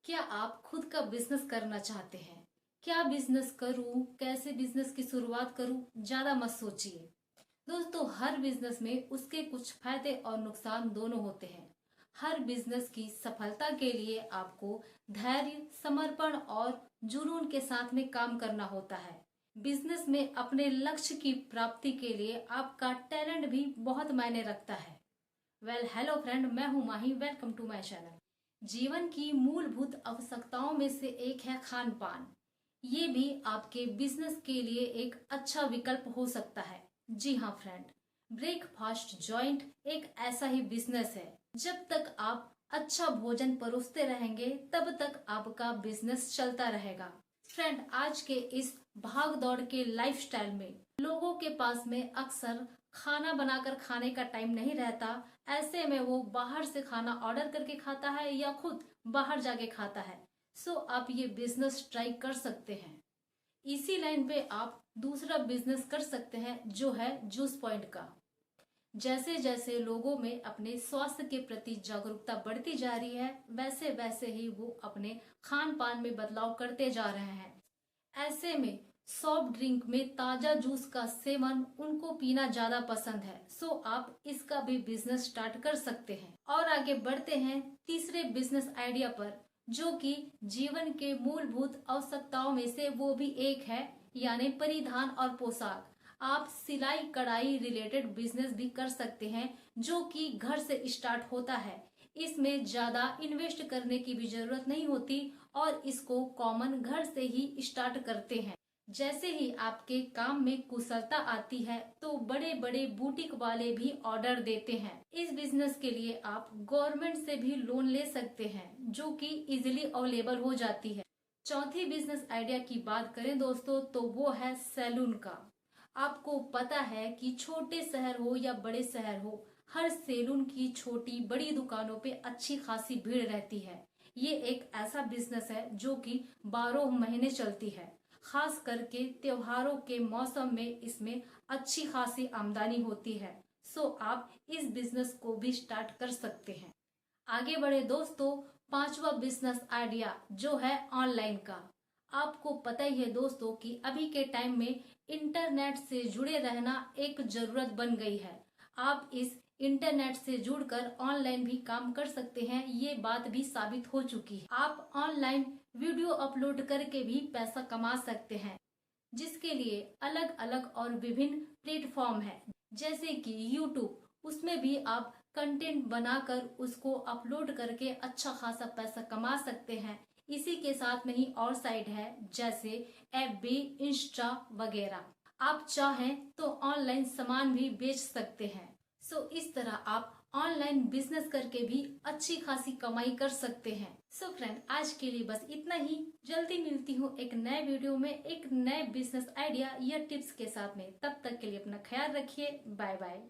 क्या आप खुद का बिजनेस करना चाहते हैं? क्या बिजनेस करूं, कैसे बिजनेस की शुरुआत करूं, ज्यादा मत सोचिए। दोस्तों, हर बिजनेस में उसके कुछ फायदे और नुकसान दोनों होते हैं। हर बिजनेस की सफलता के लिए आपको धैर्य, समर्पण और जुनून के साथ में काम करना होता है। बिजनेस में अपने लक्ष्य की प्राप्ति के लिए आपका टैलेंट भी बहुत मायने रखता है। हेलो फ्रेंड, मैं हूं Mahi. Welcome to my channel. जीवन की मूलभूत आवश्यकताओं में से एक है खान पान। ये भी आपके बिजनेस के लिए एक अच्छा विकल्प हो सकता है। जी हाँ फ्रेंड, ब्रेकफास्ट जॉइंट एक ऐसा ही बिजनेस है। जब तक आप अच्छा भोजन परोसते रहेंगे तब तक आपका बिजनेस चलता रहेगा। फ्रेंड, आज के इस भाग दौड़ के लाइफस्टाइल में लोगों के पास में अक्सर खाना बनाकर खाने का टाइम नहीं रहता। ऐसे में वो बाहर से खाना ऑर्डर करके खाता है या खुद बाहर जाके खाता है। सो आप ये बिजनेस ट्राई कर सकते हैं। इसी लाइन पे आप दूसरा बिजनेस कर सकते हैं जो है जूस पॉइंट का। जैसे जैसे लोगों में अपने स्वास्थ्य के प्रति जागरूकता बढ़ती जा रही है, वैसे वैसे ही वो अपने खान पान में बदलाव करते जा रहे हैं। ऐसे में सॉफ्ट ड्रिंक में ताजा जूस का सेवन उनको पीना ज्यादा पसंद है। सो आप इसका भी बिजनेस स्टार्ट कर सकते हैं। और आगे बढ़ते हैं तीसरे बिजनेस आइडिया पर, जो कि जीवन के मूलभूत आवश्यकताओं में से वो भी एक है, यानी परिधान और पोशाक। आप सिलाई कढ़ाई रिलेटेड बिजनेस भी कर सकते हैं, जो कि घर से स्टार्ट होता है। इसमें ज्यादा इन्वेस्ट करने की भी जरूरत नहीं होती और इसको कॉमन घर से ही स्टार्ट करते हैं। जैसे ही आपके काम में कुशलता आती है तो बड़े बड़े बुटीक वाले भी ऑर्डर देते हैं। इस बिजनेस के लिए आप गवर्नमेंट से भी लोन ले सकते हैं, जो कि इजिली अवेलेबल हो जाती है। चौथी बिजनेस आइडिया की बात करें दोस्तों, तो वो है सैलून का। आपको पता है कि छोटे शहर हो या बड़े शहर हो, हर सैलून की छोटी बड़ी दुकानों पे अच्छी खासी भीड़ रहती है। ये एक ऐसा बिजनेस है जो कि 12 महीने चलती है। खास करके त्योहारों के मौसम में इसमें अच्छी खासी आमदनी होती है। सो आप इस बिजनेस को भी स्टार्ट कर सकते हैं। आगे बढ़े दोस्तों, पांचवा बिजनेस आइडिया जो है ऑनलाइन का। आपको पता ही है दोस्तों कि अभी के टाइम में इंटरनेट से जुड़े रहना एक जरूरत बन गई है। आप इस इंटरनेट से जुड़कर ऑनलाइन भी काम कर सकते हैं, ये बात भी साबित हो चुकी है। आप ऑनलाइन वीडियो अपलोड करके भी पैसा कमा सकते हैं, जिसके लिए अलग अलग और विभिन्न प्लेटफॉर्म है, जैसे कि यूट्यूब। उसमें भी आप कंटेंट बनाकर उसको अपलोड करके अच्छा खासा पैसा कमा सकते हैं। इसी के साथ में ही और साइट है, जैसे एफबी, इंस्टा वगैरह। आप चाहें तो ऑनलाइन सामान भी बेच सकते हैं। सो इस तरह आप ऑनलाइन बिजनेस करके भी अच्छी खासी कमाई कर सकते हैं। सो फ्रेंड, आज के लिए बस इतना ही। जल्दी मिलती हूँ एक नए वीडियो में एक नए बिजनेस आइडिया या टिप्स के साथ में। तब तक के लिए अपना ख्याल रखिए। Bye bye.